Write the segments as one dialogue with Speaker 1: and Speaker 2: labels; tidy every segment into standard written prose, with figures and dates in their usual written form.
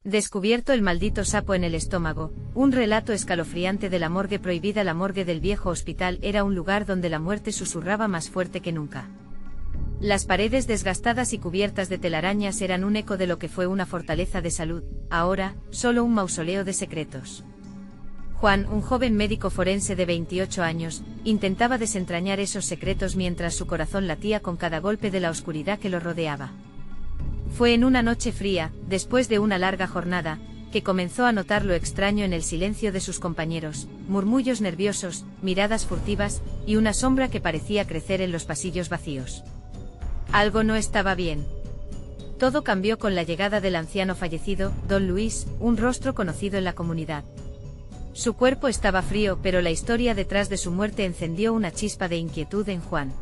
Speaker 1: Descubierto el maldito sapo en el estómago, un relato escalofriante de la morgue prohibida. La morgue del viejo hospital era un lugar donde la muerte susurraba más fuerte que nunca. Las paredes desgastadas y cubiertas de telarañas eran un eco de lo que fue una fortaleza de salud, ahora, solo un mausoleo de secretos. Juan, un joven médico forense de 28 años, intentaba desentrañar esos secretos mientras su corazón latía con cada golpe de la oscuridad que lo rodeaba. Fue en una noche fría, después de una larga jornada, que comenzó a notar lo extraño en el silencio de sus compañeros, murmullos nerviosos, miradas furtivas, y una sombra que parecía crecer en los pasillos vacíos. Algo no estaba bien. Todo cambió con la llegada del anciano fallecido, Don Luis, un rostro conocido en la comunidad. Su cuerpo estaba frío, pero la historia detrás de su muerte encendió una chispa de inquietud en Juan.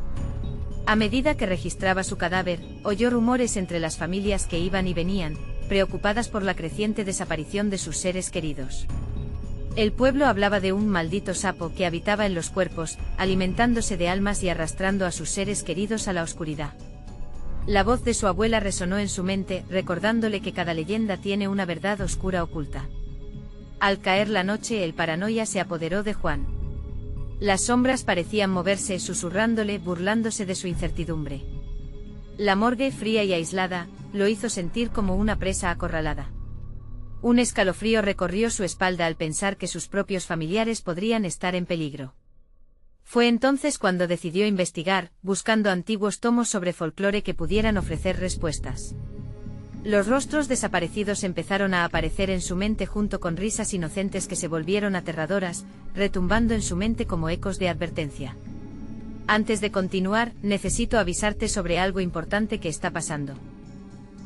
Speaker 1: A medida que registraba su cadáver, oyó rumores entre las familias que iban y venían, preocupadas por la creciente desaparición de sus seres queridos. El pueblo hablaba de un maldito sapo que habitaba en los cuerpos, alimentándose de almas y arrastrando a sus seres queridos a la oscuridad. La voz de su abuela resonó en su mente, recordándole que cada leyenda tiene una verdad oscura oculta. Al caer la noche, el paranoia se apoderó de Juan. Las sombras parecían moverse, susurrándole, burlándose de su incertidumbre. La morgue, fría y aislada, lo hizo sentir como una presa acorralada. Un escalofrío recorrió su espalda al pensar que sus propios familiares podrían estar en peligro. Fue entonces cuando decidió investigar, buscando antiguos tomos sobre folclore que pudieran ofrecer respuestas. Los rostros desaparecidos empezaron a aparecer en su mente junto con risas inocentes que se volvieron aterradoras, retumbando en su mente como ecos de advertencia. Antes de continuar, necesito avisarte sobre algo importante que está pasando.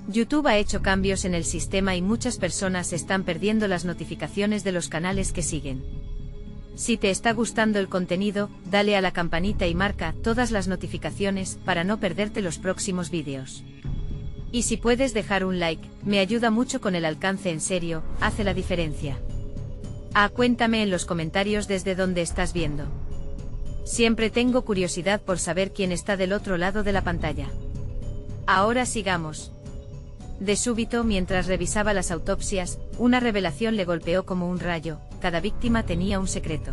Speaker 1: YouTube ha hecho cambios en el sistema y muchas personas están perdiendo las notificaciones de los canales que siguen. Si te está gustando el contenido, dale a la campanita y marca todas las notificaciones para no perderte los próximos vídeos. Y si puedes dejar un like, me ayuda mucho con el alcance, en serio, hace la diferencia. Cuéntame en los comentarios desde dónde estás viendo. Siempre tengo curiosidad por saber quién está del otro lado de la pantalla. Ahora sigamos. De súbito, mientras revisaba las autopsias, una revelación le golpeó como un rayo: cada víctima tenía un secreto.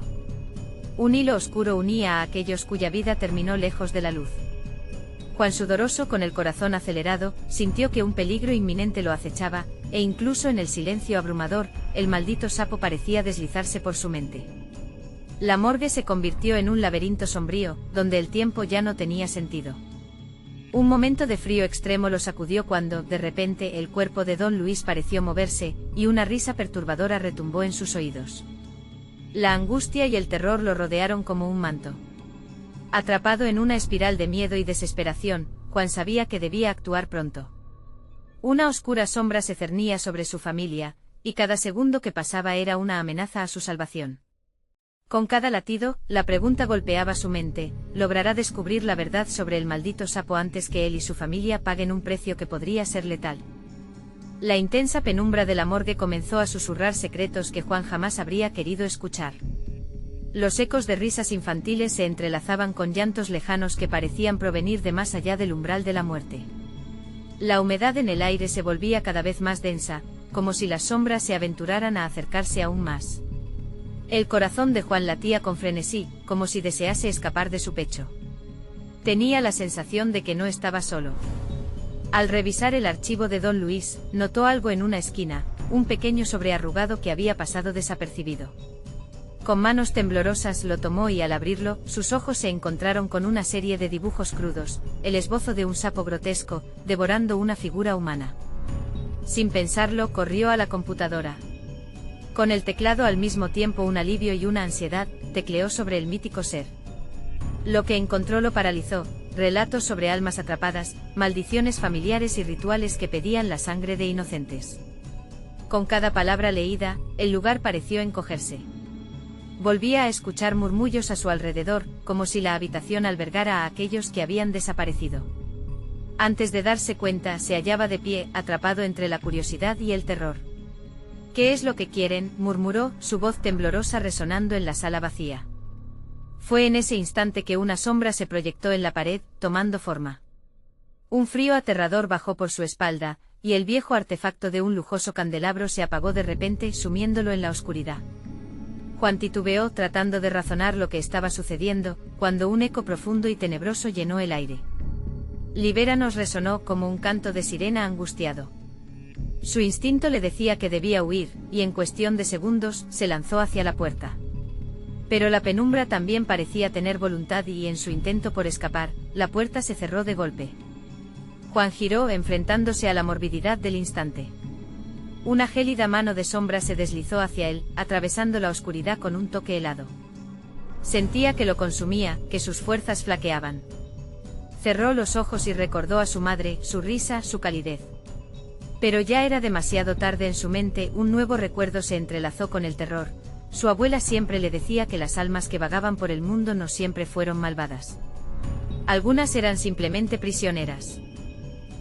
Speaker 1: Un hilo oscuro unía a aquellos cuya vida terminó lejos de la luz. Juan, sudoroso, con el corazón acelerado, sintió que un peligro inminente lo acechaba, e incluso en el silencio abrumador, el maldito sapo parecía deslizarse por su mente. La morgue se convirtió en un laberinto sombrío, donde el tiempo ya no tenía sentido. Un momento de frío extremo lo sacudió cuando, de repente, el cuerpo de Don Luis pareció moverse, y una risa perturbadora retumbó en sus oídos. La angustia y el terror lo rodearon como un manto. Atrapado en una espiral de miedo y desesperación, Juan sabía que debía actuar pronto. Una oscura sombra se cernía sobre su familia, y cada segundo que pasaba era una amenaza a su salvación. Con cada latido, la pregunta golpeaba su mente: ¿logrará descubrir la verdad sobre el maldito sapo antes que él y su familia paguen un precio que podría ser letal? La intensa penumbra de la morgue comenzó a susurrar secretos que Juan jamás habría querido escuchar. Los ecos de risas infantiles se entrelazaban con llantos lejanos que parecían provenir de más allá del umbral de la muerte. La humedad en el aire se volvía cada vez más densa, como si las sombras se aventuraran a acercarse aún más. El corazón de Juan latía con frenesí, como si desease escapar de su pecho. Tenía la sensación de que no estaba solo. Al revisar el archivo de Don Luis, notó algo en una esquina, un pequeño sobre arrugado que había pasado desapercibido. Con manos temblorosas lo tomó y al abrirlo, sus ojos se encontraron con una serie de dibujos crudos, el esbozo de un sapo grotesco, devorando una figura humana. Sin pensarlo, corrió a la computadora. Con el teclado al mismo tiempo, un alivio y una ansiedad, tecleó sobre el mítico ser. Lo que encontró lo paralizó: relatos sobre almas atrapadas, maldiciones familiares y rituales que pedían la sangre de inocentes. Con cada palabra leída, el lugar pareció encogerse. Volvía a escuchar murmullos a su alrededor, como si la habitación albergara a aquellos que habían desaparecido. Antes de darse cuenta, se hallaba de pie, atrapado entre la curiosidad y el terror. «¿Qué es lo que quieren?», murmuró, su voz temblorosa resonando en la sala vacía. Fue en ese instante que una sombra se proyectó en la pared, tomando forma. Un frío aterrador bajó por su espalda, y el viejo artefacto de un lujoso candelabro se apagó de repente, sumiéndolo en la oscuridad. Juan titubeó tratando de razonar lo que estaba sucediendo, cuando un eco profundo y tenebroso llenó el aire. Libéranos resonó como un canto de sirena angustiado. Su instinto le decía que debía huir, y en cuestión de segundos, se lanzó hacia la puerta. Pero la penumbra también parecía tener voluntad y en su intento por escapar, la puerta se cerró de golpe. Juan giró enfrentándose a la morbididad del instante. Una gélida mano de sombra se deslizó hacia él, atravesando la oscuridad con un toque helado. Sentía que lo consumía, que sus fuerzas flaqueaban. Cerró los ojos y recordó a su madre, su risa, su calidez. Pero ya era demasiado tarde en su mente, un nuevo recuerdo se entrelazó con el terror. Su abuela siempre le decía que las almas que vagaban por el mundo no siempre fueron malvadas. Algunas eran simplemente prisioneras.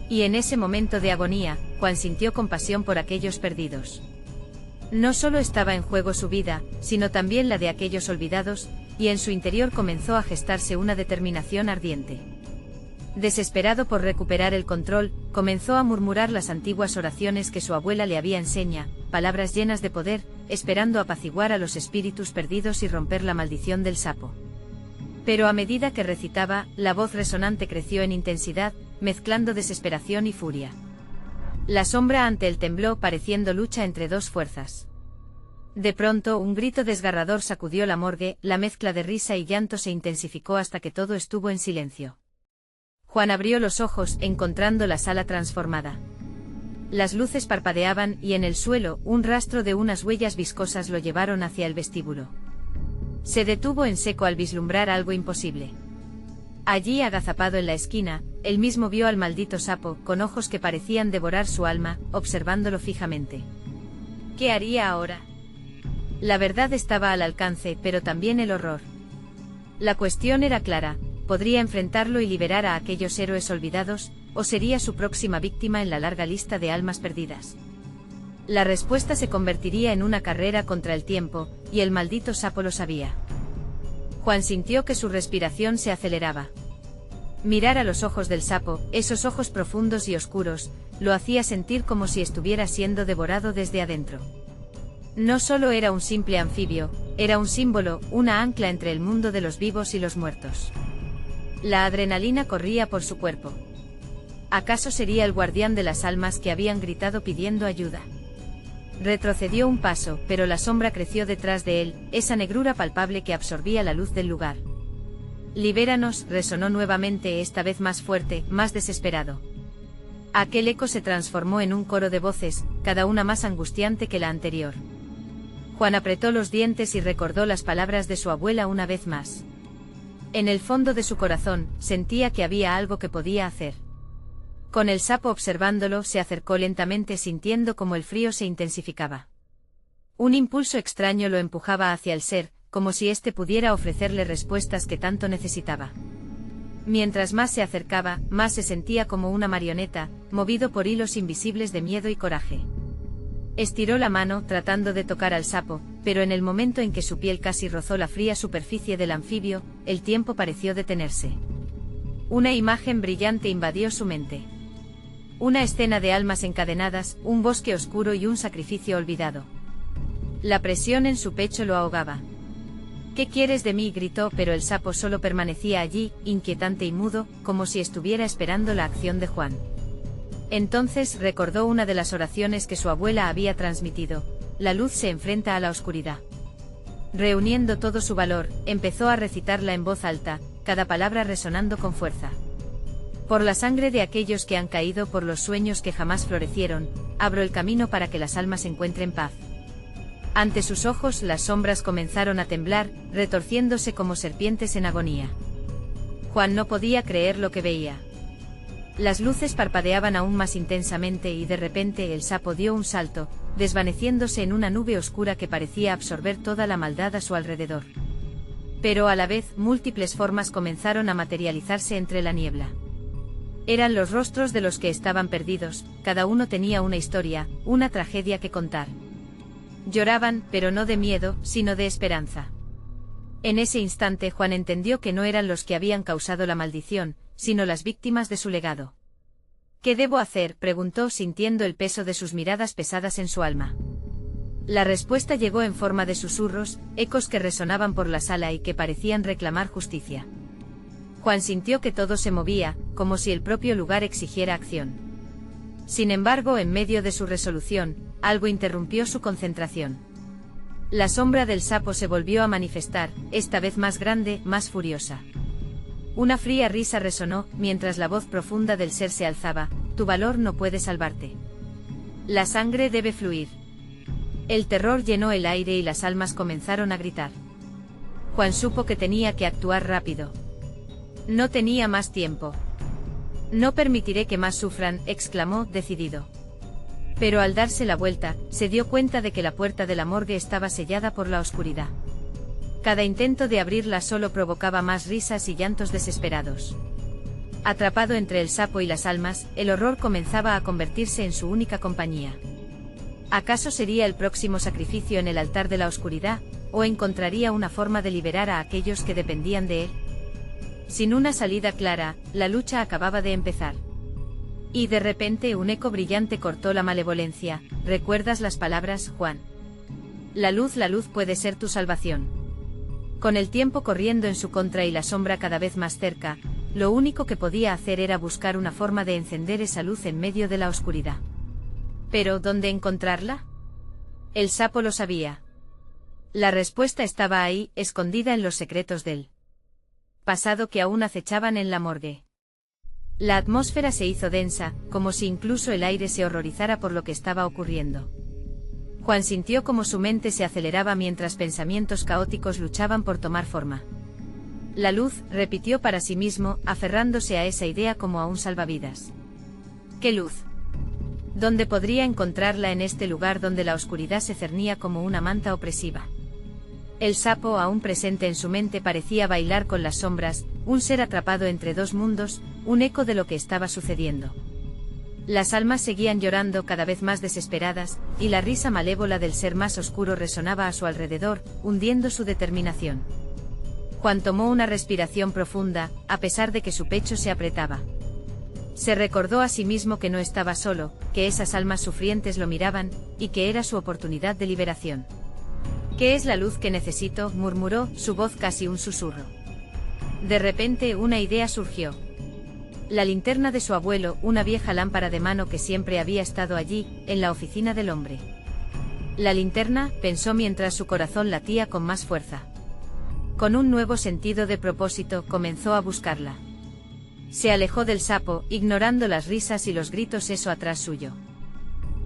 Speaker 1: Y en ese momento de agonía, Juan sintió compasión por aquellos perdidos. No solo estaba en juego su vida, sino también la de aquellos olvidados, y en su interior comenzó a gestarse una determinación ardiente. Desesperado por recuperar el control, comenzó a murmurar las antiguas oraciones que su abuela le había enseñado, palabras llenas de poder, esperando apaciguar a los espíritus perdidos y romper la maldición del sapo. Pero a medida que recitaba, la voz resonante creció en intensidad, mezclando desesperación y furia. La sombra ante él tembló, pareciendo lucha entre dos fuerzas. De pronto, un grito desgarrador sacudió la morgue, la mezcla de risa y llanto se intensificó hasta que todo estuvo en silencio. Juan abrió los ojos, encontrando la sala transformada. Las luces parpadeaban y en el suelo, un rastro de unas huellas viscosas lo llevaron hacia el vestíbulo. Se detuvo en seco al vislumbrar algo imposible. Allí, agazapado en la esquina, él mismo vio al maldito sapo, con ojos que parecían devorar su alma, observándolo fijamente. ¿Qué haría ahora? La verdad estaba al alcance, pero también el horror. La cuestión era clara: podría enfrentarlo y liberar a aquellos héroes olvidados, o sería su próxima víctima en la larga lista de almas perdidas. La respuesta se convertiría en una carrera contra el tiempo, y el maldito sapo lo sabía. Juan sintió que su respiración se aceleraba. Mirar a los ojos del sapo, esos ojos profundos y oscuros, lo hacía sentir como si estuviera siendo devorado desde adentro. No solo era un simple anfibio, era un símbolo, una ancla entre el mundo de los vivos y los muertos. La adrenalina corría por su cuerpo. ¿Acaso sería el guardián de las almas que habían gritado pidiendo ayuda? Retrocedió un paso, pero la sombra creció detrás de él, esa negrura palpable que absorbía la luz del lugar. Libéranos, resonó nuevamente, esta vez más fuerte, más desesperado. Aquel eco se transformó en un coro de voces, cada una más angustiante que la anterior. Juan apretó los dientes y recordó las palabras de su abuela una vez más. En el fondo de su corazón, sentía que había algo que podía hacer. Con el sapo observándolo, se acercó lentamente sintiendo como el frío se intensificaba. Un impulso extraño lo empujaba hacia el ser, como si éste pudiera ofrecerle respuestas que tanto necesitaba. Mientras más se acercaba, más se sentía como una marioneta, movido por hilos invisibles de miedo y coraje. Estiró la mano tratando de tocar al sapo, pero en el momento en que su piel casi rozó la fría superficie del anfibio, el tiempo pareció detenerse. Una imagen brillante invadió su mente. Una escena de almas encadenadas, un bosque oscuro y un sacrificio olvidado. La presión en su pecho lo ahogaba. ¿Qué quieres de mí?, gritó, pero el sapo solo permanecía allí, inquietante y mudo, como si estuviera esperando la acción de Juan. Entonces recordó una de las oraciones que su abuela había transmitido: la luz se enfrenta a la oscuridad. Reuniendo todo su valor, empezó a recitarla en voz alta, cada palabra resonando con fuerza. Por la sangre de aquellos que han caído, por los sueños que jamás florecieron, abro el camino para que las almas encuentren paz. Ante sus ojos las sombras comenzaron a temblar, retorciéndose como serpientes en agonía. Juan no podía creer lo que veía. Las luces parpadeaban aún más intensamente y de repente el sapo dio un salto, desvaneciéndose en una nube oscura que parecía absorber toda la maldad a su alrededor. Pero a la vez, múltiples formas comenzaron a materializarse entre la niebla. Eran los rostros de los que estaban perdidos, cada uno tenía una historia, una tragedia que contar. Lloraban, pero no de miedo, sino de esperanza. En ese instante Juan entendió que no eran los que habían causado la maldición, sino las víctimas de su legado. ¿Qué debo hacer?, preguntó, sintiendo el peso de sus miradas pesadas en su alma. La respuesta llegó en forma de susurros, ecos que resonaban por la sala y que parecían reclamar justicia. Juan sintió que todo se movía, como si el propio lugar exigiera acción. Sin embargo, en medio de su resolución, algo interrumpió su concentración. La sombra del sapo se volvió a manifestar, esta vez más grande, más furiosa. Una fría risa resonó, mientras la voz profunda del ser se alzaba: tu valor no puede salvarte. La sangre debe fluir. El terror llenó el aire y las almas comenzaron a gritar. Juan supo que tenía que actuar rápido. No tenía más tiempo. No permitiré que más sufran, exclamó, decidido. Pero al darse la vuelta, se dio cuenta de que la puerta de la morgue estaba sellada por la oscuridad. Cada intento de abrirla solo provocaba más risas y llantos desesperados. Atrapado entre el sapo y las almas, el horror comenzaba a convertirse en su única compañía. ¿Acaso sería el próximo sacrificio en el altar de la oscuridad, o encontraría una forma de liberar a aquellos que dependían de él? Sin una salida clara, la lucha acababa de empezar. Y de repente un eco brillante cortó la malevolencia. ¿Recuerdas las palabras, Juan? La luz puede ser tu salvación. Con el tiempo corriendo en su contra y la sombra cada vez más cerca, lo único que podía hacer era buscar una forma de encender esa luz en medio de la oscuridad. ¿Pero dónde encontrarla? El sapo lo sabía. La respuesta estaba ahí, escondida en los secretos del pasado que aún acechaban en la morgue. La atmósfera se hizo densa, como si incluso el aire se horrorizara por lo que estaba ocurriendo. Juan sintió como su mente se aceleraba mientras pensamientos caóticos luchaban por tomar forma. La luz, repitió para sí mismo, aferrándose a esa idea como a un salvavidas. ¿Qué luz? ¿Dónde podría encontrarla en este lugar donde la oscuridad se cernía como una manta opresiva? El sapo, aún presente en su mente, parecía bailar con las sombras, un ser atrapado entre dos mundos, un eco de lo que estaba sucediendo. Las almas seguían llorando cada vez más desesperadas, y la risa malévola del ser más oscuro resonaba a su alrededor, hundiendo su determinación. Juan tomó una respiración profunda, a pesar de que su pecho se apretaba. Se recordó a sí mismo que no estaba solo, que esas almas sufrientes lo miraban, y que era su oportunidad de liberación. ¿Qué es la luz que necesito?, murmuró, su voz casi un susurro. De repente una idea surgió. La linterna de su abuelo, una vieja lámpara de mano que siempre había estado allí, en la oficina del hombre. La linterna, pensó mientras su corazón latía con más fuerza. Con un nuevo sentido de propósito, comenzó a buscarla. Se alejó del sapo, ignorando las risas y los gritos eso atrás suyo.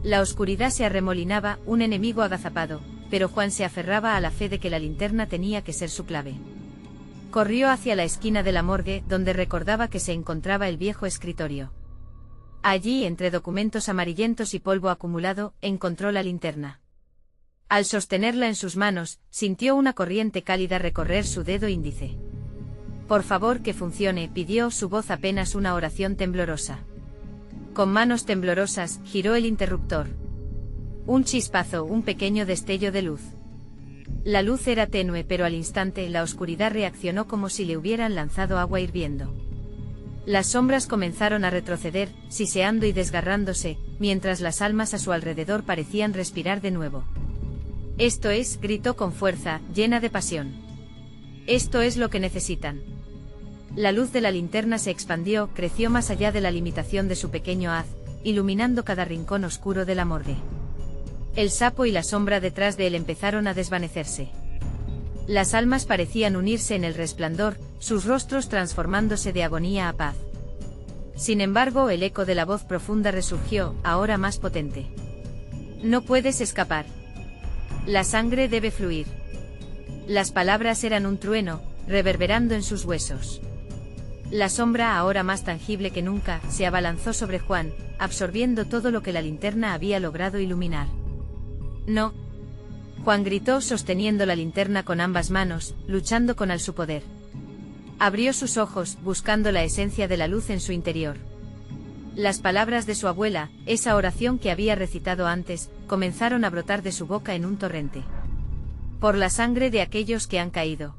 Speaker 1: La oscuridad se arremolinaba, un enemigo agazapado, pero Juan se aferraba a la fe de que la linterna tenía que ser su clave. Corrió hacia la esquina de la morgue, donde recordaba que se encontraba el viejo escritorio. Allí, entre documentos amarillentos y polvo acumulado, encontró la linterna. Al sostenerla en sus manos, sintió una corriente cálida recorrer su dedo índice. Por favor, que funcione, pidió, su voz apenas una oración temblorosa. Con manos temblorosas, giró el interruptor. Un chispazo, un pequeño destello de luz. La luz era tenue, pero al instante la oscuridad reaccionó como si le hubieran lanzado agua hirviendo. Las sombras comenzaron a retroceder, siseando y desgarrándose, mientras las almas a su alrededor parecían respirar de nuevo. Esto es, gritó con fuerza, llena de pasión. Esto es lo que necesitan. La luz de la linterna se expandió, creció más allá de la limitación de su pequeño haz, iluminando cada rincón oscuro de la morgue. El sapo y la sombra detrás de él empezaron a desvanecerse. Las almas parecían unirse en el resplandor, sus rostros transformándose de agonía a paz. Sin embargo, el eco de la voz profunda resurgió, ahora más potente. No puedes escapar. La sangre debe fluir. Las palabras eran un trueno, reverberando en sus huesos. La sombra, ahora más tangible que nunca, se abalanzó sobre Juan, absorbiendo todo lo que la linterna había logrado iluminar. No. Juan gritó, sosteniendo la linterna con ambas manos, luchando con su poder. Abrió sus ojos, buscando la esencia de la luz en su interior. Las palabras de su abuela, esa oración que había recitado antes, comenzaron a brotar de su boca en un torrente. Por la sangre de aquellos que han caído.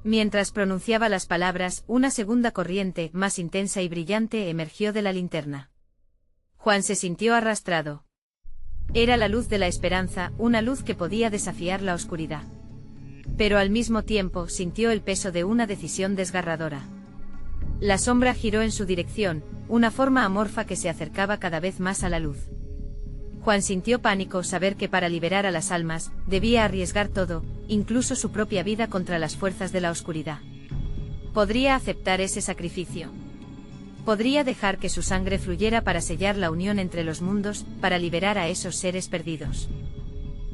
Speaker 1: Mientras pronunciaba las palabras, una segunda corriente, más intensa y brillante, emergió de la linterna. Juan se sintió arrastrado. Era la luz de la esperanza, una luz que podía desafiar la oscuridad. Pero al mismo tiempo sintió el peso de una decisión desgarradora. La sombra giró en su dirección, una forma amorfa que se acercaba cada vez más a la luz. Juan sintió pánico saber que para liberar a las almas, debía arriesgar todo, incluso su propia vida contra las fuerzas de la oscuridad. ¿Podría aceptar ese sacrificio? ¿Podría dejar que su sangre fluyera para sellar la unión entre los mundos, para liberar a esos seres perdidos?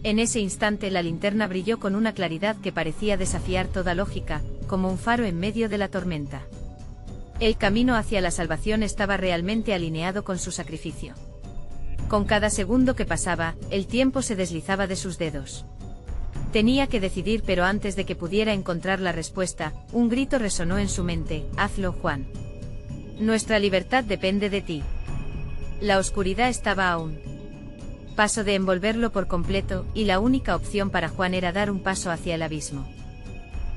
Speaker 1: En ese instante la linterna brilló con una claridad que parecía desafiar toda lógica, como un faro en medio de la tormenta. El camino hacia la salvación estaba realmente alineado con su sacrificio. Con cada segundo que pasaba, el tiempo se deslizaba de sus dedos. Tenía que decidir, pero antes de que pudiera encontrar la respuesta, un grito resonó en su mente: hazlo, Juan. Nuestra libertad depende de ti. La oscuridad estaba a un paso de envolverlo por completo, y la única opción para Juan era dar un paso hacia el abismo.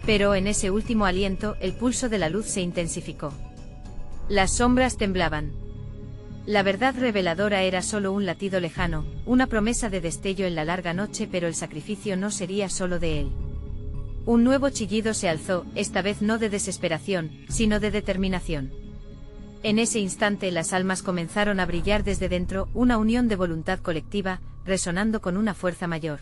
Speaker 1: Pero en ese último aliento, el pulso de la luz se intensificó. Las sombras temblaban. La verdad reveladora era solo un latido lejano, una promesa de destello en la larga noche, pero el sacrificio no sería solo de él. Un nuevo chillido se alzó, esta vez no de desesperación, sino de determinación. En ese instante las almas comenzaron a brillar desde dentro, una unión de voluntad colectiva, resonando con una fuerza mayor.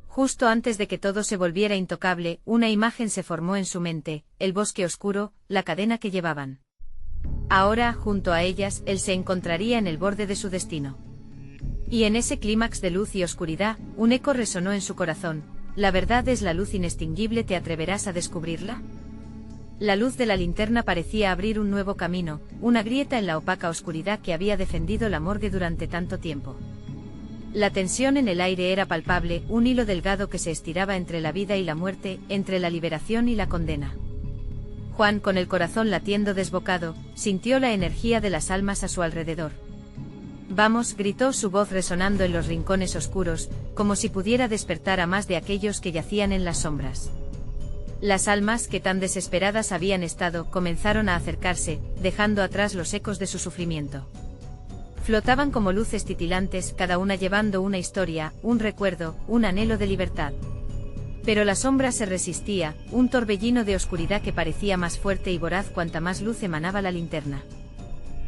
Speaker 1: Justo antes de que todo se volviera intocable, una imagen se formó en su mente: el bosque oscuro, la cadena que llevaban. Ahora, junto a ellas, él se encontraría en el borde de su destino. Y en ese clímax de luz y oscuridad, un eco resonó en su corazón: la verdad es la luz inextinguible, ¿te atreverás a descubrirla? La luz de la linterna parecía abrir un nuevo camino, una grieta en la opaca oscuridad que había defendido la morgue durante tanto tiempo. La tensión en el aire era palpable, un hilo delgado que se estiraba entre la vida y la muerte, entre la liberación y la condena. Juan, con el corazón latiendo desbocado, sintió la energía de las almas a su alrededor. «Vamos», gritó, su voz resonando en los rincones oscuros, como si pudiera despertar a más de aquellos que yacían en las sombras. Las almas, que tan desesperadas habían estado, comenzaron a acercarse, dejando atrás los ecos de su sufrimiento. Flotaban como luces titilantes, cada una llevando una historia, un recuerdo, un anhelo de libertad. Pero la sombra se resistía, un torbellino de oscuridad que parecía más fuerte y voraz cuanta más luz emanaba la linterna.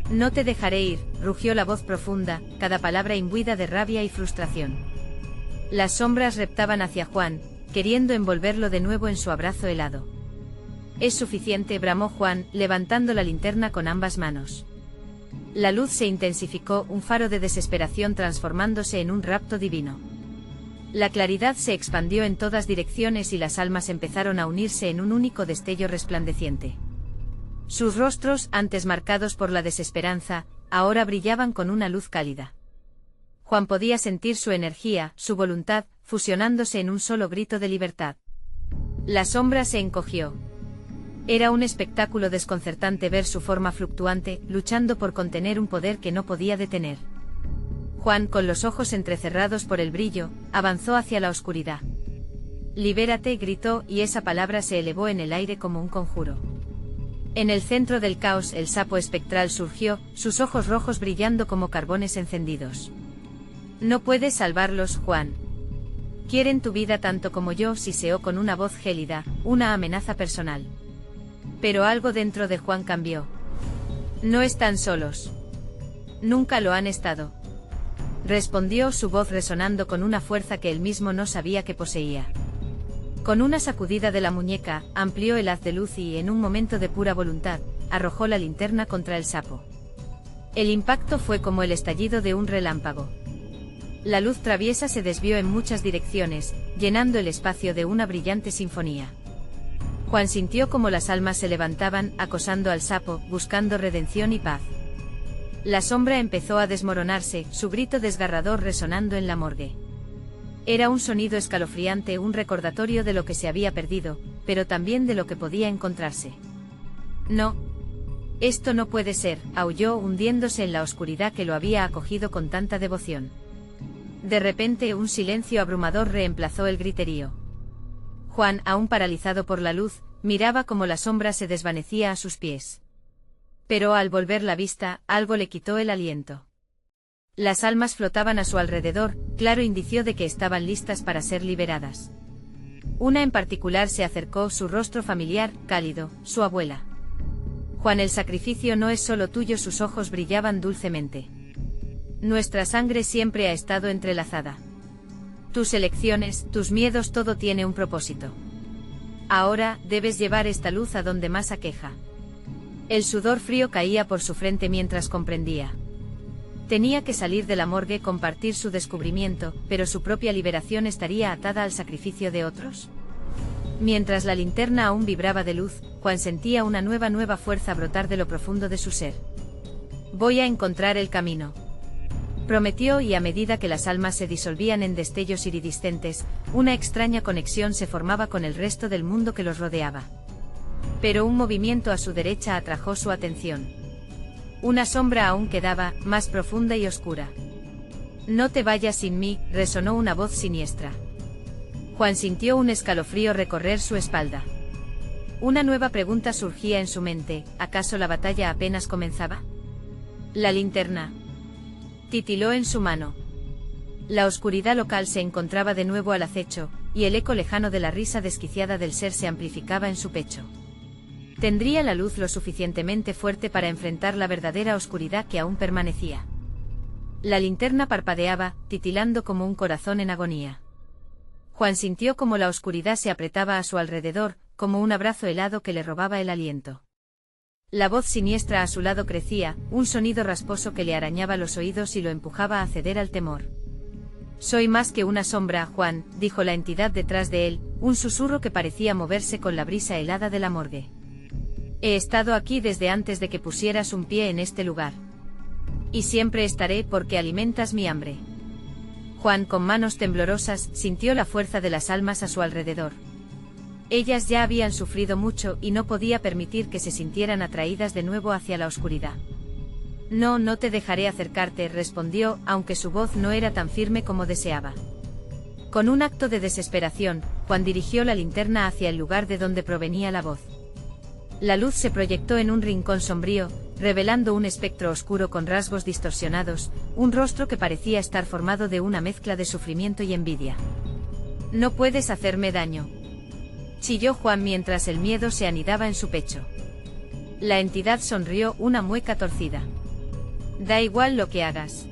Speaker 1: «No te dejaré ir», rugió la voz profunda, cada palabra imbuida de rabia y frustración. Las sombras reptaban hacia Juan, queriendo envolverlo de nuevo en su abrazo helado. «Es suficiente», bramó Juan, levantando la linterna con ambas manos. La luz se intensificó, un faro de desesperación transformándose en un rapto divino. La claridad se expandió en todas direcciones y las almas empezaron a unirse en un único destello resplandeciente. Sus rostros, antes marcados por la desesperanza, ahora brillaban con una luz cálida. Juan podía sentir su energía, su voluntad, fusionándose en un solo grito de libertad. La sombra se encogió. Era un espectáculo desconcertante ver su forma fluctuante, luchando por contener un poder que no podía detener. Juan, con los ojos entrecerrados por el brillo, avanzó hacia la oscuridad. «Libérate», gritó, y esa palabra se elevó en el aire como un conjuro. En el centro del caos el sapo espectral surgió, sus ojos rojos brillando como carbones encendidos. «No puedes salvarlos, Juan. Quieren tu vida tanto como yo», siseó con una voz gélida, una amenaza personal. Pero algo dentro de Juan cambió. «No están solos. Nunca lo han estado», respondió, su voz resonando con una fuerza que él mismo no sabía que poseía. Con una sacudida de la muñeca, amplió el haz de luz y, en un momento de pura voluntad, arrojó la linterna contra el sapo. El impacto fue como el estallido de un relámpago. La luz traviesa se desvió en muchas direcciones, llenando el espacio de una brillante sinfonía. Juan sintió como las almas se levantaban, acosando al sapo, buscando redención y paz. La sombra empezó a desmoronarse, su grito desgarrador resonando en la morgue. Era un sonido escalofriante, un recordatorio de lo que se había perdido, pero también de lo que podía encontrarse. «No. Esto no puede ser», aulló, hundiéndose en la oscuridad que lo había acogido con tanta devoción. De repente un silencio abrumador reemplazó el griterío. Juan, aún paralizado por la luz, miraba cómo la sombra se desvanecía a sus pies. Pero al volver la vista, algo le quitó el aliento. Las almas flotaban a su alrededor, claro indicio de que estaban listas para ser liberadas. Una en particular se acercó, su rostro familiar, cálido, su abuela. Juan, el sacrificio no es solo tuyo, sus ojos brillaban dulcemente. Nuestra sangre siempre ha estado entrelazada. Tus elecciones, tus miedos, todo tiene un propósito. Ahora, debes llevar esta luz a donde más aqueja. El sudor frío caía por su frente mientras comprendía. Tenía que salir de la morgue, compartir su descubrimiento, pero su propia liberación estaría atada al sacrificio de otros. Mientras la linterna aún vibraba de luz, Juan sentía una nueva fuerza brotar de lo profundo de su ser. Voy a encontrar el camino, prometió, y a medida que las almas se disolvían en destellos iridiscentes, una extraña conexión se formaba con el resto del mundo que los rodeaba. Pero un movimiento a su derecha atrajo su atención. Una sombra aún quedaba, más profunda y oscura. No te vayas sin mí, resonó una voz siniestra. Juan sintió un escalofrío recorrer su espalda. Una nueva pregunta surgía en su mente, ¿acaso la batalla apenas comenzaba? La linterna titiló en su mano. La oscuridad local se encontraba de nuevo al acecho, y el eco lejano de la risa desquiciada del ser se amplificaba en su pecho. ¿Tendría la luz lo suficientemente fuerte para enfrentar la verdadera oscuridad que aún permanecía? La linterna parpadeaba, titilando como un corazón en agonía. Juan sintió como la oscuridad se apretaba a su alrededor, como un abrazo helado que le robaba el aliento. La voz siniestra a su lado crecía, un sonido rasposo que le arañaba los oídos y lo empujaba a ceder al temor. Soy más que una sombra, Juan, dijo la entidad detrás de él, un susurro que parecía moverse con la brisa helada de la morgue. He estado aquí desde antes de que pusieras un pie en este lugar. Y siempre estaré porque alimentas mi hambre. Juan, con manos temblorosas, sintió la fuerza de las almas a su alrededor. Ellas ya habían sufrido mucho y no podía permitir que se sintieran atraídas de nuevo hacia la oscuridad. No, no te dejaré acercarte, respondió, aunque su voz no era tan firme como deseaba. Con un acto de desesperación, Juan dirigió la linterna hacia el lugar de donde provenía la voz. La luz se proyectó en un rincón sombrío, revelando un espectro oscuro con rasgos distorsionados, un rostro que parecía estar formado de una mezcla de sufrimiento y envidia. No puedes hacerme daño, chilló Juan mientras el miedo se anidaba en su pecho. La entidad sonrió, una mueca torcida. Da igual lo que hagas.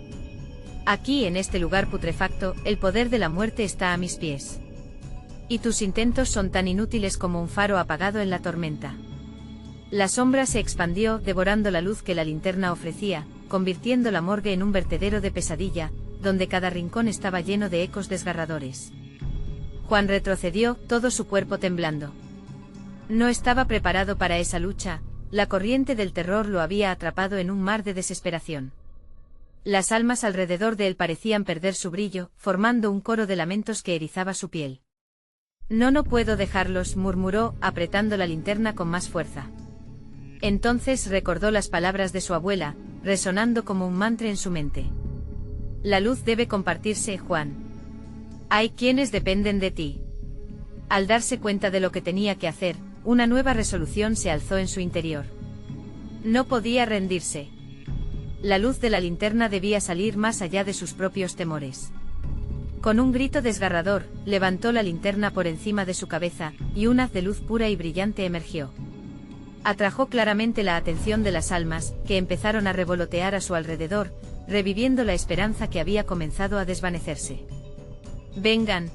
Speaker 1: Aquí, en este lugar putrefacto, el poder de la muerte está a mis pies. Y tus intentos son tan inútiles como un faro apagado en la tormenta. La sombra se expandió, devorando la luz que la linterna ofrecía, convirtiendo la morgue en un vertedero de pesadilla, donde cada rincón estaba lleno de ecos desgarradores. Juan retrocedió, todo su cuerpo temblando. No estaba preparado para esa lucha, la corriente del terror lo había atrapado en un mar de desesperación. Las almas alrededor de él parecían perder su brillo, formando un coro de lamentos que erizaba su piel. No puedo dejarlos, murmuró, apretando la linterna con más fuerza. Entonces recordó las palabras de su abuela, resonando como un mantra en su mente. La luz debe compartirse, Juan. Hay quienes dependen de ti. Al darse cuenta de lo que tenía que hacer, una nueva resolución se alzó en su interior. No podía rendirse. La luz de la linterna debía salir más allá de sus propios temores. Con un grito desgarrador, levantó la linterna por encima de su cabeza, y un haz de luz pura y brillante emergió. Atrajo claramente la atención de las almas, que empezaron a revolotear a su alrededor, reviviendo la esperanza que había comenzado a desvanecerse. Vengan.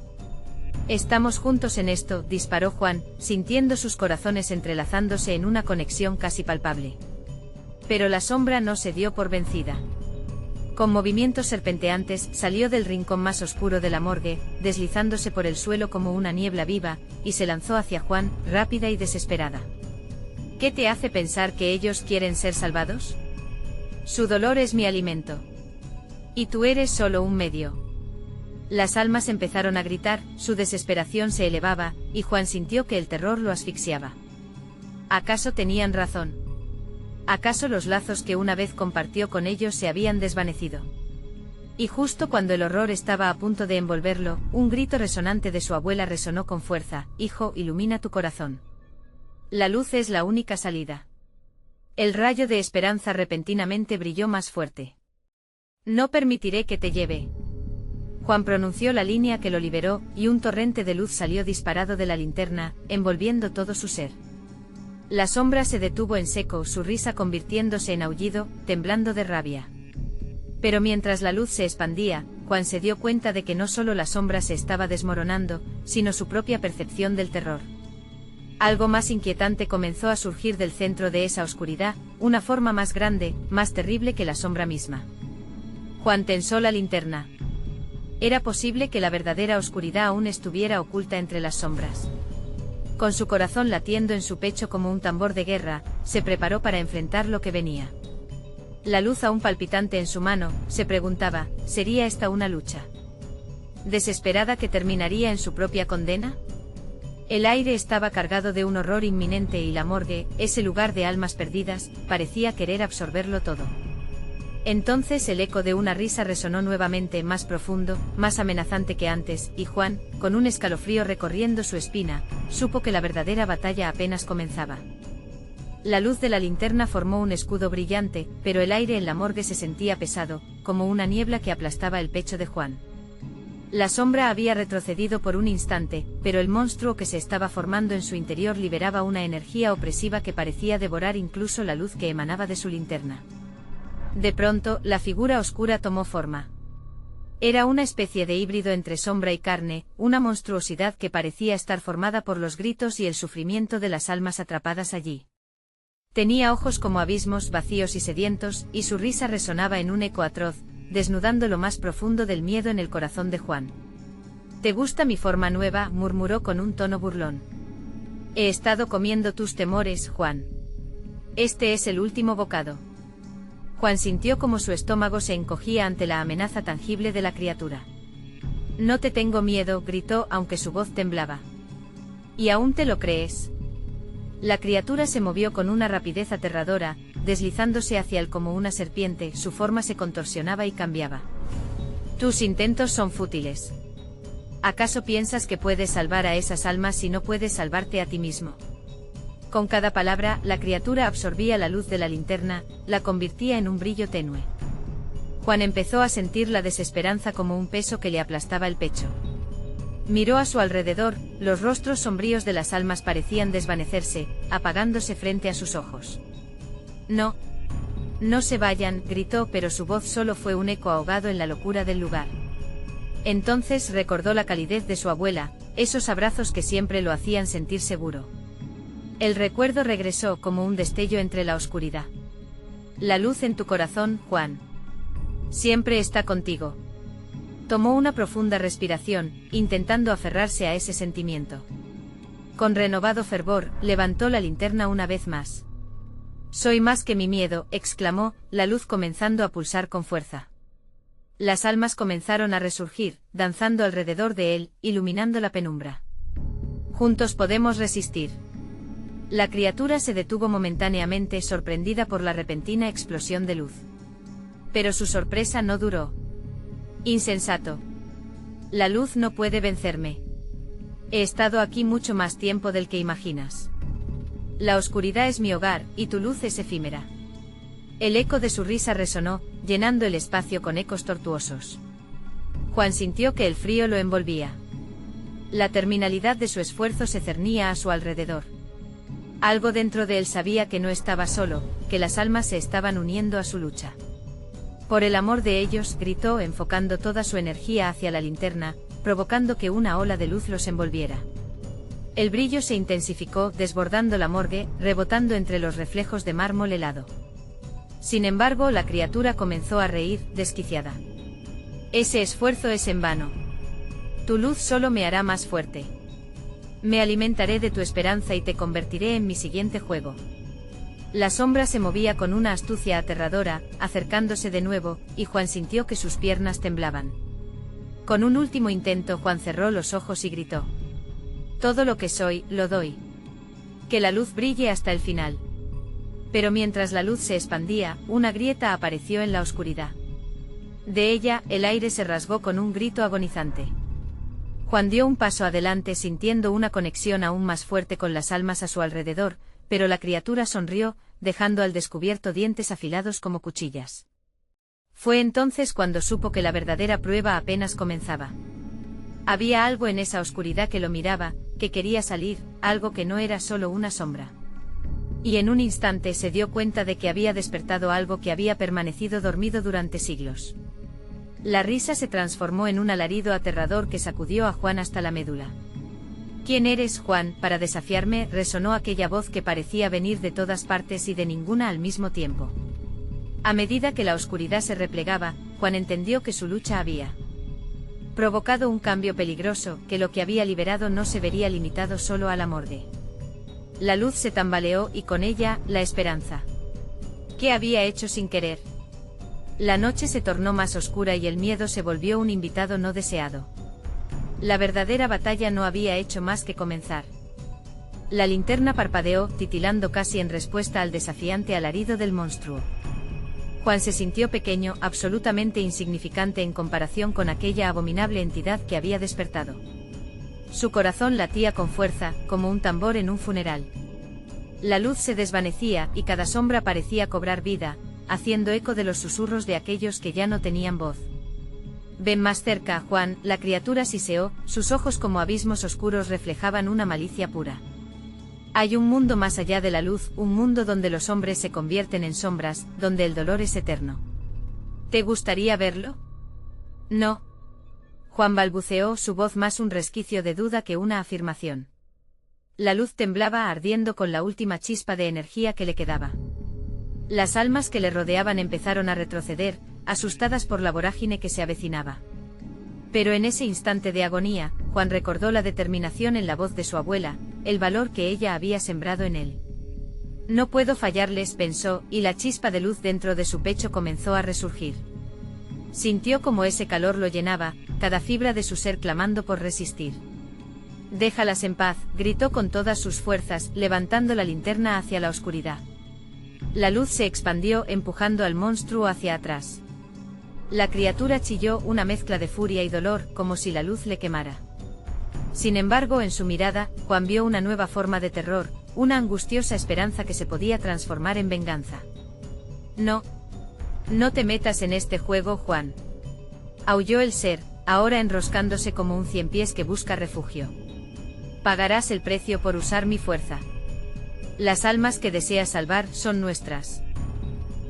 Speaker 1: Estamos juntos en esto, disparó Juan, sintiendo sus corazones entrelazándose en una conexión casi palpable. Pero la sombra no se dio por vencida. Con movimientos serpenteantes, salió del rincón más oscuro de la morgue, deslizándose por el suelo como una niebla viva, y se lanzó hacia Juan, rápida y desesperada. ¿Qué te hace pensar que ellos quieren ser salvados? Su dolor es mi alimento. Y tú eres solo un medio. Las almas empezaron a gritar, su desesperación se elevaba, y Juan sintió que el terror lo asfixiaba. ¿Acaso tenían razón? ¿Acaso los lazos que una vez compartió con ellos se habían desvanecido? Y justo cuando el horror estaba a punto de envolverlo, un grito resonante de su abuela resonó con fuerza: «Hijo, ilumina tu corazón. La luz es la única salida». El rayo de esperanza repentinamente brilló más fuerte. No permitiré que te lleve. Juan pronunció la línea que lo liberó, y un torrente de luz salió disparado de la linterna, envolviendo todo su ser. La sombra se detuvo en seco, su risa convirtiéndose en aullido, temblando de rabia. Pero mientras la luz se expandía, Juan se dio cuenta de que no solo la sombra se estaba desmoronando, sino su propia percepción del terror. Algo más inquietante comenzó a surgir del centro de esa oscuridad, una forma más grande, más terrible que la sombra misma. Juan tensó la linterna. Era posible que la verdadera oscuridad aún estuviera oculta entre las sombras. Con su corazón latiendo en su pecho como un tambor de guerra, se preparó para enfrentar lo que venía. La luz aún palpitante en su mano, se preguntaba, ¿sería esta una lucha desesperada que terminaría en su propia condena? El aire estaba cargado de un horror inminente y la morgue, ese lugar de almas perdidas, parecía querer absorberlo todo. Entonces el eco de una risa resonó nuevamente, más profundo, más amenazante que antes, y Juan, con un escalofrío recorriendo su espina, supo que la verdadera batalla apenas comenzaba. La luz de la linterna formó un escudo brillante, pero el aire en la morgue se sentía pesado, como una niebla que aplastaba el pecho de Juan. La sombra había retrocedido por un instante, pero el monstruo que se estaba formando en su interior liberaba una energía opresiva que parecía devorar incluso la luz que emanaba de su linterna. De pronto, la figura oscura tomó forma. Era una especie de híbrido entre sombra y carne, una monstruosidad que parecía estar formada por los gritos y el sufrimiento de las almas atrapadas allí. Tenía ojos como abismos vacíos y sedientos, y su risa resonaba en un eco atroz, desnudando lo más profundo del miedo en el corazón de Juan. «¿Te gusta mi forma nueva?», murmuró con un tono burlón. «He estado comiendo tus temores, Juan. Este es el último bocado». Juan sintió como su estómago se encogía ante la amenaza tangible de la criatura. «No te tengo miedo», gritó, aunque su voz temblaba. «¿Y aún te lo crees?». La criatura se movió con una rapidez aterradora, deslizándose hacia él como una serpiente, su forma se contorsionaba y cambiaba. «Tus intentos son fútiles. ¿Acaso piensas que puedes salvar a esas almas si no puedes salvarte a ti mismo?». Con cada palabra, la criatura absorbía la luz de la linterna, la convertía en un brillo tenue. Juan empezó a sentir la desesperanza como un peso que le aplastaba el pecho. Miró a su alrededor, los rostros sombríos de las almas parecían desvanecerse, apagándose frente a sus ojos. «No. No se vayan», gritó, pero su voz solo fue un eco ahogado en la locura del lugar. Entonces recordó la calidez de su abuela, esos abrazos que siempre lo hacían sentir seguro. El recuerdo regresó como un destello entre la oscuridad. «La luz en tu corazón, Juan. Siempre está contigo». Tomó una profunda respiración, intentando aferrarse a ese sentimiento. Con renovado fervor, levantó la linterna una vez más. «Soy más que mi miedo», exclamó, la luz comenzando a pulsar con fuerza. Las almas comenzaron a resurgir, danzando alrededor de él, iluminando la penumbra. «Juntos podemos resistir». La criatura se detuvo momentáneamente, sorprendida por la repentina explosión de luz. Pero su sorpresa no duró. «Insensato. La luz no puede vencerme. He estado aquí mucho más tiempo del que imaginas. La oscuridad es mi hogar, y tu luz es efímera». El eco de su risa resonó, llenando el espacio con ecos tortuosos. Juan sintió que el frío lo envolvía. La terminalidad de su esfuerzo se cernía a su alrededor. Algo dentro de él sabía que no estaba solo, que las almas se estaban uniendo a su lucha. «Por el amor de ellos», gritó, enfocando toda su energía hacia la linterna, provocando que una ola de luz los envolviera. El brillo se intensificó, desbordando la morgue, rebotando entre los reflejos de mármol helado. Sin embargo, la criatura comenzó a reír, desquiciada. «Ese esfuerzo es en vano. Tu luz solo me hará más fuerte. Me alimentaré de tu esperanza y te convertiré en mi siguiente juego». La sombra se movía con una astucia aterradora, acercándose de nuevo, y Juan sintió que sus piernas temblaban. Con un último intento, Juan cerró los ojos y gritó: «Todo lo que soy, lo doy. Que la luz brille hasta el final». Pero mientras la luz se expandía, una grieta apareció en la oscuridad. De ella, el aire se rasgó con un grito agonizante. Juan dio un paso adelante sintiendo una conexión aún más fuerte con las almas a su alrededor, pero la criatura sonrió, dejando al descubierto dientes afilados como cuchillas. Fue entonces cuando supo que la verdadera prueba apenas comenzaba. Había algo en esa oscuridad que lo miraba, que quería salir, algo que no era solo una sombra. Y en un instante se dio cuenta de que había despertado algo que había permanecido dormido durante siglos. La risa se transformó en un alarido aterrador que sacudió a Juan hasta la médula. ¿Quién eres, Juan, para desafiarme?, resonó aquella voz que parecía venir de todas partes y de ninguna al mismo tiempo. A medida que la oscuridad se replegaba, Juan entendió que su lucha había provocado un cambio peligroso, que lo que había liberado no se vería limitado solo a la morgue. La luz se tambaleó y con ella, la esperanza. ¿Qué había hecho sin querer? La noche se tornó más oscura y el miedo se volvió un invitado no deseado. La verdadera batalla no había hecho más que comenzar. La linterna parpadeó, titilando casi en respuesta al desafiante alarido del monstruo. Juan se sintió pequeño, absolutamente insignificante en comparación con aquella abominable entidad que había despertado. Su corazón latía con fuerza, como un tambor en un funeral. La luz se desvanecía y cada sombra parecía cobrar vida, haciendo eco de los susurros de aquellos que ya no tenían voz. Ven más cerca, Juan, la criatura siseó, sus ojos como abismos oscuros reflejaban una malicia pura. Hay un mundo más allá de la luz, un mundo donde los hombres se convierten en sombras, donde el dolor es eterno. ¿Te gustaría verlo? No. Juan balbuceó, su voz más un resquicio de duda que una afirmación. La luz temblaba ardiendo con la última chispa de energía que le quedaba. Las almas que le rodeaban empezaron a retroceder, asustadas por la vorágine que se avecinaba. Pero en ese instante de agonía, Juan recordó la determinación en la voz de su abuela, el valor que ella había sembrado en él. No puedo fallarles, pensó, y la chispa de luz dentro de su pecho comenzó a resurgir. Sintió como ese calor lo llenaba, cada fibra de su ser clamando por resistir. Déjalas en paz, gritó con todas sus fuerzas, levantando la linterna hacia la oscuridad. La luz se expandió, empujando al monstruo hacia atrás. La criatura chilló, una mezcla de furia y dolor, como si la luz le quemara. Sin embargo, en su mirada, Juan vio una nueva forma de terror, una angustiosa esperanza que se podía transformar en venganza. No. No te metas en este juego, Juan. Aulló el ser, ahora enroscándose como un ciempiés que busca refugio. Pagarás el precio por usar mi fuerza. Las almas que deseas salvar son nuestras.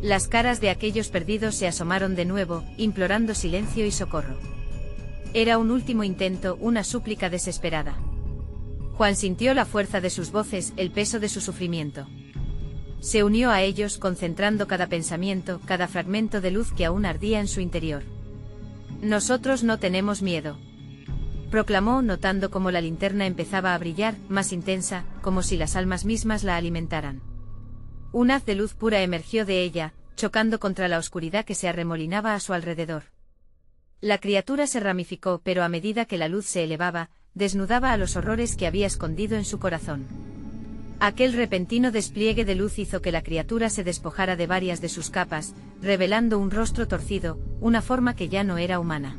Speaker 1: Las caras de aquellos perdidos se asomaron de nuevo, implorando silencio y socorro. Era un último intento, una súplica desesperada. Juan sintió la fuerza de sus voces, el peso de su sufrimiento. Se unió a ellos, concentrando cada pensamiento, cada fragmento de luz que aún ardía en su interior. Nosotros no tenemos miedo, proclamó, notando cómo la linterna empezaba a brillar, más intensa, como si las almas mismas la alimentaran. Un haz de luz pura emergió de ella, chocando contra la oscuridad que se arremolinaba a su alrededor. La criatura se ramificó, pero a medida que la luz se elevaba, desnudaba a los horrores que había escondido en su corazón. Aquel repentino despliegue de luz hizo que la criatura se despojara de varias de sus capas, revelando un rostro torcido, una forma que ya no era humana.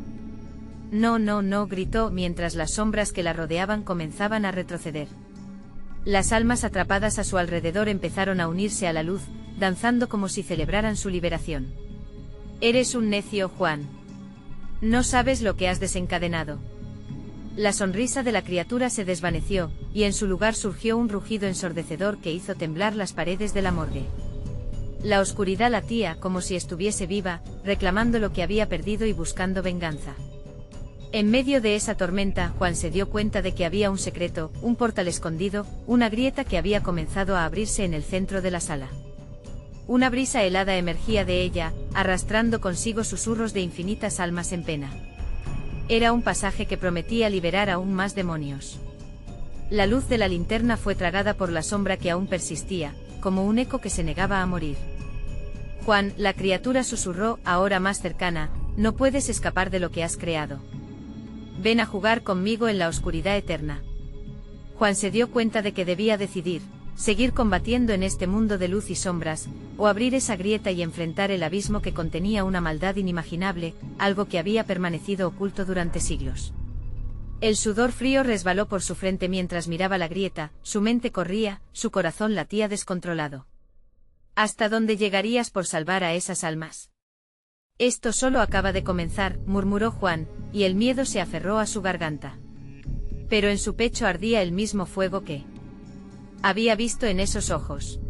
Speaker 1: No, no, no, gritó mientras las sombras que la rodeaban comenzaban a retroceder. Las almas atrapadas a su alrededor empezaron a unirse a la luz, danzando como si celebraran su liberación. Eres un necio, Juan. No sabes lo que has desencadenado. La sonrisa de la criatura se desvaneció, y en su lugar surgió un rugido ensordecedor que hizo temblar las paredes de la morgue. La oscuridad latía como si estuviese viva, reclamando lo que había perdido y buscando venganza. En medio de esa tormenta, Juan se dio cuenta de que había un secreto, un portal escondido, una grieta que había comenzado a abrirse en el centro de la sala. Una brisa helada emergía de ella, arrastrando consigo susurros de infinitas almas en pena. Era un pasaje que prometía liberar aún más demonios. La luz de la linterna fue tragada por la sombra que aún persistía, como un eco que se negaba a morir. Juan, la criatura susurró, ahora más cercana, no puedes escapar de lo que has creado. Ven a jugar conmigo en la oscuridad eterna. Juan se dio cuenta de que debía decidir, seguir combatiendo en este mundo de luz y sombras, o abrir esa grieta y enfrentar el abismo que contenía una maldad inimaginable, algo que había permanecido oculto durante siglos. El sudor frío resbaló por su frente mientras miraba la grieta, su mente corría, su corazón latía descontrolado. ¿Hasta dónde llegarías por salvar a esas almas? Esto solo acaba de comenzar, murmuró Juan, y el miedo se aferró a su garganta. Pero en su pecho ardía el mismo fuego que había visto en esos ojos.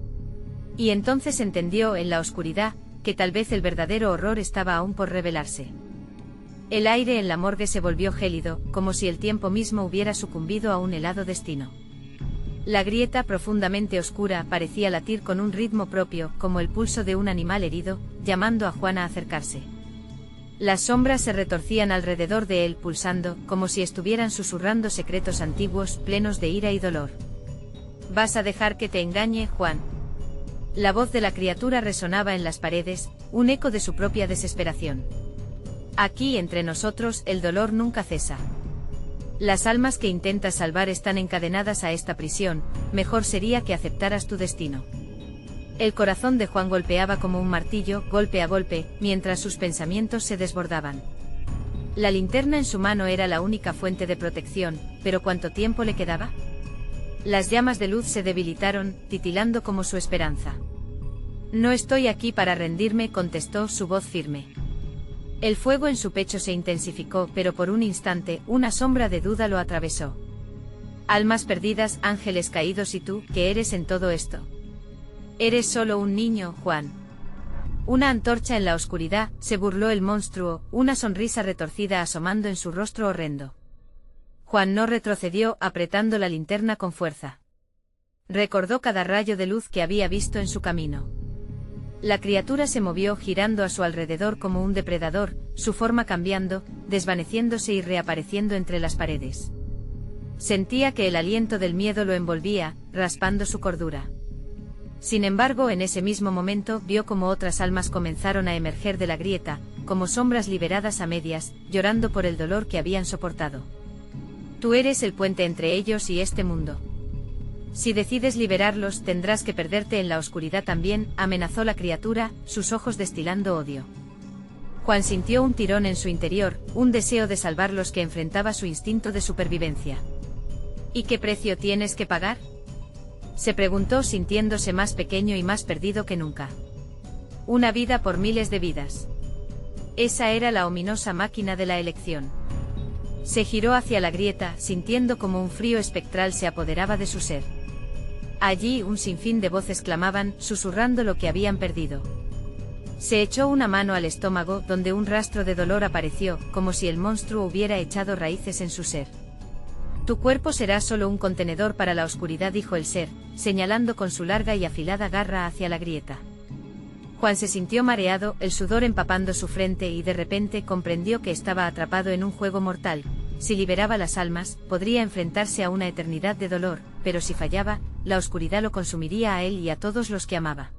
Speaker 1: Y entonces entendió en la oscuridad que tal vez el verdadero horror estaba aún por revelarse. El aire en la morgue se volvió gélido, como si el tiempo mismo hubiera sucumbido a un helado destino. La grieta profundamente oscura parecía latir con un ritmo propio, como el pulso de un animal herido, llamando a Juan a acercarse. Las sombras se retorcían alrededor de él pulsando, como si estuvieran susurrando secretos antiguos, plenos de ira y dolor. ¿Vas a dejar que te engañe, Juan? La voz de la criatura resonaba en las paredes, un eco de su propia desesperación. Aquí entre nosotros el dolor nunca cesa. Las almas que intentas salvar están encadenadas a esta prisión, mejor sería que aceptaras tu destino. El corazón de Juan golpeaba como un martillo, golpe a golpe, mientras sus pensamientos se desbordaban. La linterna en su mano era la única fuente de protección, pero ¿cuánto tiempo le quedaba? Las llamas de luz se debilitaron, titilando como su esperanza. No estoy aquí para rendirme, contestó su voz firme. El fuego en su pecho se intensificó, pero por un instante, una sombra de duda lo atravesó. Almas perdidas, ángeles caídos, ¿y tú, qué eres en todo esto? Eres solo un niño, Juan. Una antorcha en la oscuridad, se burló el monstruo, una sonrisa retorcida asomando en su rostro horrendo. Juan no retrocedió, apretando la linterna con fuerza. Recordó cada rayo de luz que había visto en su camino. La criatura se movió girando a su alrededor como un depredador, su forma cambiando, desvaneciéndose y reapareciendo entre las paredes. Sentía que el aliento del miedo lo envolvía, raspando su cordura. Sin embargo, en ese mismo momento vio como otras almas comenzaron a emerger de la grieta, como sombras liberadas a medias, llorando por el dolor que habían soportado. Tú eres el puente entre ellos y este mundo. Si decides liberarlos, tendrás que perderte en la oscuridad también, amenazó la criatura, sus ojos destilando odio. Juan sintió un tirón en su interior, un deseo de salvarlos que enfrentaba su instinto de supervivencia. ¿Y qué precio tienes que pagar?, se preguntó, sintiéndose más pequeño y más perdido que nunca. Una vida por miles de vidas. Esa era la ominosa máquina de la elección. Se giró hacia la grieta, sintiendo como un frío espectral se apoderaba de su ser. Allí un sinfín de voces clamaban, susurrando lo que habían perdido. Se echó una mano al estómago, donde un rastro de dolor apareció, como si el monstruo hubiera echado raíces en su ser. Tu cuerpo será solo un contenedor para la oscuridad, dijo el ser, señalando con su larga y afilada garra hacia la grieta. Juan se sintió mareado, el sudor empapando su frente, y de repente comprendió que estaba atrapado en un juego mortal. Si liberaba las almas, podría enfrentarse a una eternidad de dolor, pero si fallaba, la oscuridad lo consumiría a él y a todos los que amaba.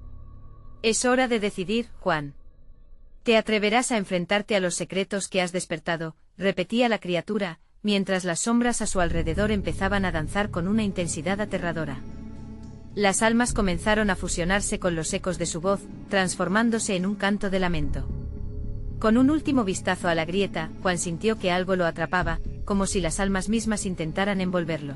Speaker 1: Es hora de decidir, Juan. ¿Te atreverás a enfrentarte a los secretos que has despertado?, repetía la criatura, mientras las sombras a su alrededor empezaban a danzar con una intensidad aterradora. Las almas comenzaron a fusionarse con los ecos de su voz, transformándose en un canto de lamento. Con un último vistazo a la grieta, Juan sintió que algo lo atrapaba, como si las almas mismas intentaran envolverlo.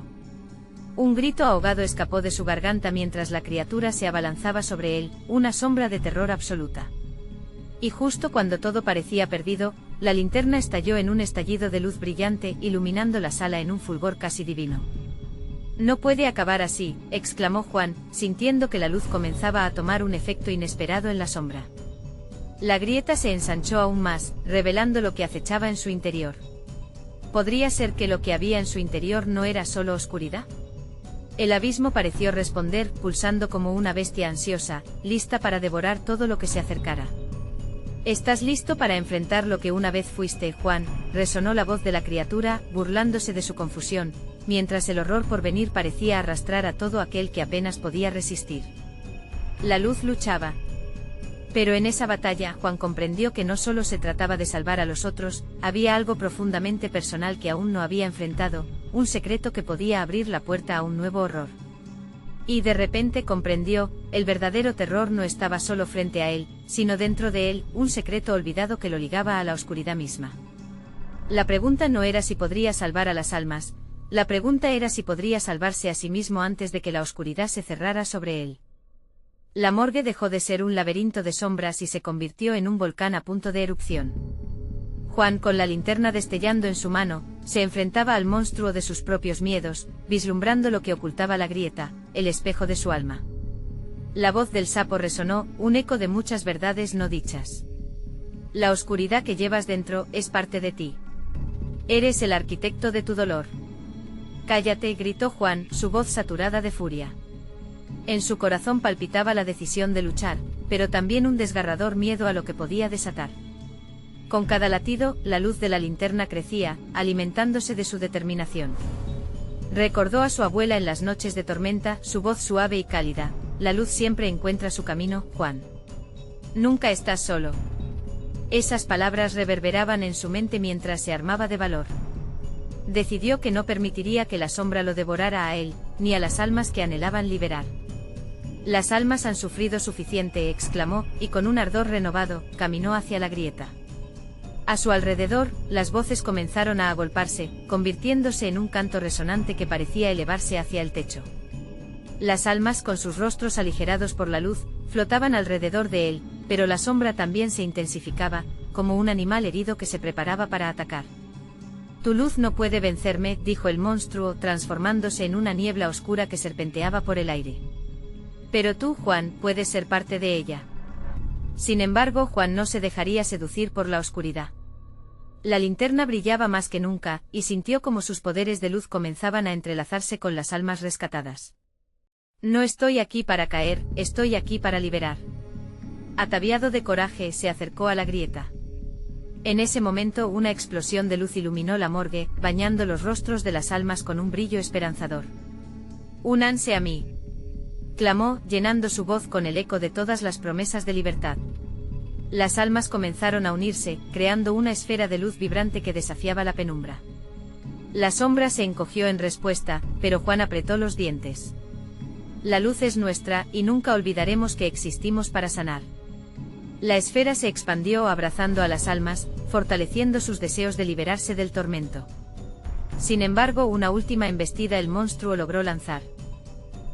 Speaker 1: Un grito ahogado escapó de su garganta mientras la criatura se abalanzaba sobre él, una sombra de terror absoluta. Y justo cuando todo parecía perdido, la linterna estalló en un estallido de luz brillante, iluminando la sala en un fulgor casi divino. No puede acabar así, exclamó Juan, sintiendo que la luz comenzaba a tomar un efecto inesperado en la sombra. La grieta se ensanchó aún más, revelando lo que acechaba en su interior. ¿Podría ser que lo que había en su interior no era solo oscuridad? El abismo pareció responder, pulsando como una bestia ansiosa, lista para devorar todo lo que se acercara. ¿Estás listo para enfrentar lo que una vez fuiste, Juan?, resonó la voz de la criatura, burlándose de su confusión, mientras el horror por venir parecía arrastrar a todo aquel que apenas podía resistir. La luz luchaba. Pero en esa batalla, Juan comprendió que no solo se trataba de salvar a los otros, había algo profundamente personal que aún no había enfrentado, un secreto que podía abrir la puerta a un nuevo horror. Y de repente comprendió, el verdadero terror no estaba solo frente a él, sino dentro de él, un secreto olvidado que lo ligaba a la oscuridad misma. La pregunta no era si podría salvar a las almas, la pregunta era si podría salvarse a sí mismo antes de que la oscuridad se cerrara sobre él. La morgue dejó de ser un laberinto de sombras y se convirtió en un volcán a punto de erupción. Juan, con la linterna destellando en su mano, se enfrentaba al monstruo de sus propios miedos, vislumbrando lo que ocultaba la grieta, el espejo de su alma. La voz del sapo resonó, un eco de muchas verdades no dichas. La oscuridad que llevas dentro es parte de ti. Eres el arquitecto de tu dolor. Cállate, gritó Juan, su voz saturada de furia. En su corazón palpitaba la decisión de luchar, pero también un desgarrador miedo a lo que podía desatar. Con cada latido, la luz de la linterna crecía, alimentándose de su determinación. Recordó a su abuela en las noches de tormenta, su voz suave y cálida: la luz siempre encuentra su camino, Juan. Nunca estás solo. Esas palabras reverberaban en su mente mientras se armaba de valor. Decidió que no permitiría que la sombra lo devorara a él, ni a las almas que anhelaban liberar. Las almas han sufrido suficiente, exclamó, y con un ardor renovado, caminó hacia la grieta. A su alrededor, las voces comenzaron a agolparse, convirtiéndose en un canto resonante que parecía elevarse hacia el techo. Las almas, con sus rostros aligerados por la luz, flotaban alrededor de él, pero la sombra también se intensificaba, como un animal herido que se preparaba para atacar. Tu luz no puede vencerme, dijo el monstruo, transformándose en una niebla oscura que serpenteaba por el aire. Pero tú, Juan, puedes ser parte de ella. Sin embargo, Juan no se dejaría seducir por la oscuridad. La linterna brillaba más que nunca, y sintió como sus poderes de luz comenzaban a entrelazarse con las almas rescatadas. No estoy aquí para caer, estoy aquí para liberar. Ataviado de coraje, se acercó a la grieta. En ese momento una explosión de luz iluminó la morgue, bañando los rostros de las almas con un brillo esperanzador. «Únanse a mí», clamó, llenando su voz con el eco de todas las promesas de libertad. Las almas comenzaron a unirse, creando una esfera de luz vibrante que desafiaba la penumbra. La sombra se encogió en respuesta, pero Juan apretó los dientes. La luz es nuestra, y nunca olvidaremos que existimos para sanar. La esfera se expandió abrazando a las almas, fortaleciendo sus deseos de liberarse del tormento. Sin embargo, una última embestida el monstruo logró lanzar.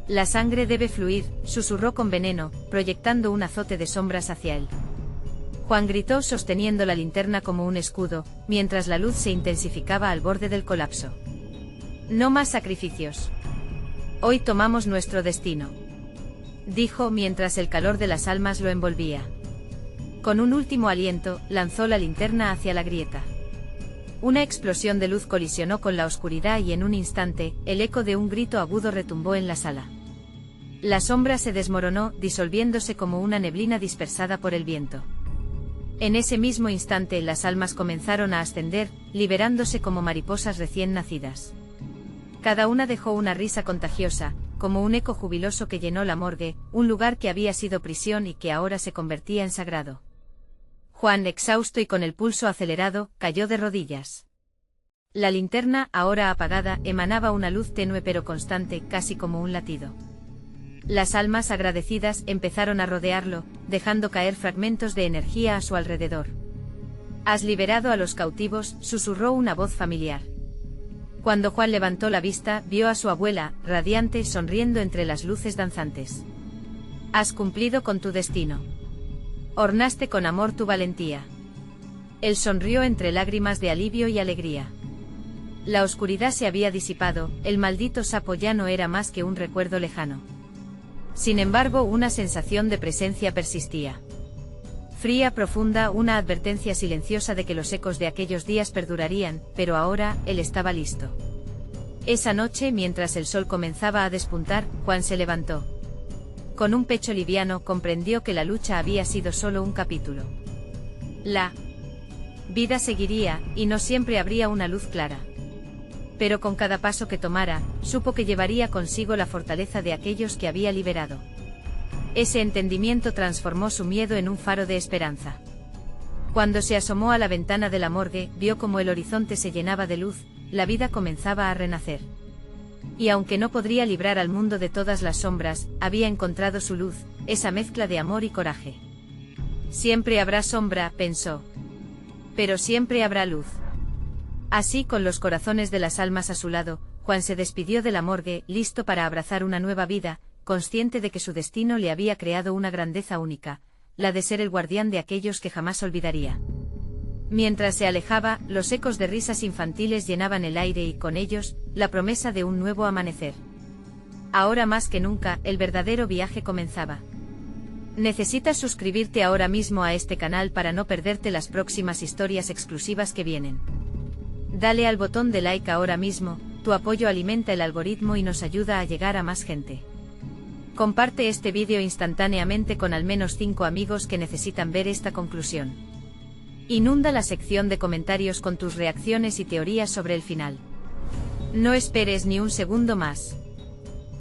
Speaker 1: La sangre debe fluir, susurró con veneno, proyectando un azote de sombras hacia él. Juan gritó sosteniendo la linterna como un escudo, mientras la luz se intensificaba al borde del colapso. No más sacrificios. Hoy tomamos nuestro destino, dijo mientras el calor de las almas lo envolvía. Con un último aliento, lanzó la linterna hacia la grieta. Una explosión de luz colisionó con la oscuridad y en un instante, el eco de un grito agudo retumbó en la sala. La sombra se desmoronó, disolviéndose como una neblina dispersada por el viento. En ese mismo instante las almas comenzaron a ascender, liberándose como mariposas recién nacidas. Cada una dejó una risa contagiosa, como un eco jubiloso que llenó la morgue, un lugar que había sido prisión y que ahora se convertía en sagrado. Juan, exhausto y con el pulso acelerado, cayó de rodillas. La linterna, ahora apagada, emanaba una luz tenue pero constante, casi como un latido. Las almas agradecidas empezaron a rodearlo, dejando caer fragmentos de energía a su alrededor. «Has liberado a los cautivos», susurró una voz familiar. Cuando Juan levantó la vista, vio a su abuela, radiante, sonriendo entre las luces danzantes. «Has cumplido con tu destino. Ornaste con amor tu valentía». Él sonrió entre lágrimas de alivio y alegría. La oscuridad se había disipado, el maldito sapo ya no era más que un recuerdo lejano. Sin embargo, una sensación de presencia persistía. Fría, profunda, una advertencia silenciosa de que los ecos de aquellos días perdurarían, pero ahora, él estaba listo. Esa noche, mientras el sol comenzaba a despuntar, Juan se levantó. Con un pecho liviano, comprendió que la lucha había sido solo un capítulo. La vida seguiría, y no siempre habría una luz clara. Pero con cada paso que tomara, supo que llevaría consigo la fortaleza de aquellos que había liberado. Ese entendimiento transformó su miedo en un faro de esperanza. Cuando se asomó a la ventana de la morgue, vio como el horizonte se llenaba de luz, la vida comenzaba a renacer. Y aunque no podría librar al mundo de todas las sombras, había encontrado su luz, esa mezcla de amor y coraje. Siempre habrá sombra, pensó. Pero siempre habrá luz. Así, con los corazones de las almas a su lado, Juan se despidió de la morgue, listo para abrazar una nueva vida, consciente de que su destino le había creado una grandeza única, la de ser el guardián de aquellos que jamás olvidaría. Mientras se alejaba, los ecos de risas infantiles llenaban el aire y, con ellos, la promesa de un nuevo amanecer. Ahora más que nunca, el verdadero viaje comenzaba. Necesitas suscribirte ahora mismo a este canal para no perderte las próximas historias exclusivas que vienen. Dale al botón de like ahora mismo, tu apoyo alimenta el algoritmo y nos ayuda a llegar a más gente. Comparte este vídeo instantáneamente con al menos 5 amigos que necesitan ver esta conclusión. Inunda la sección de comentarios con tus reacciones y teorías sobre el final. No esperes ni un segundo más.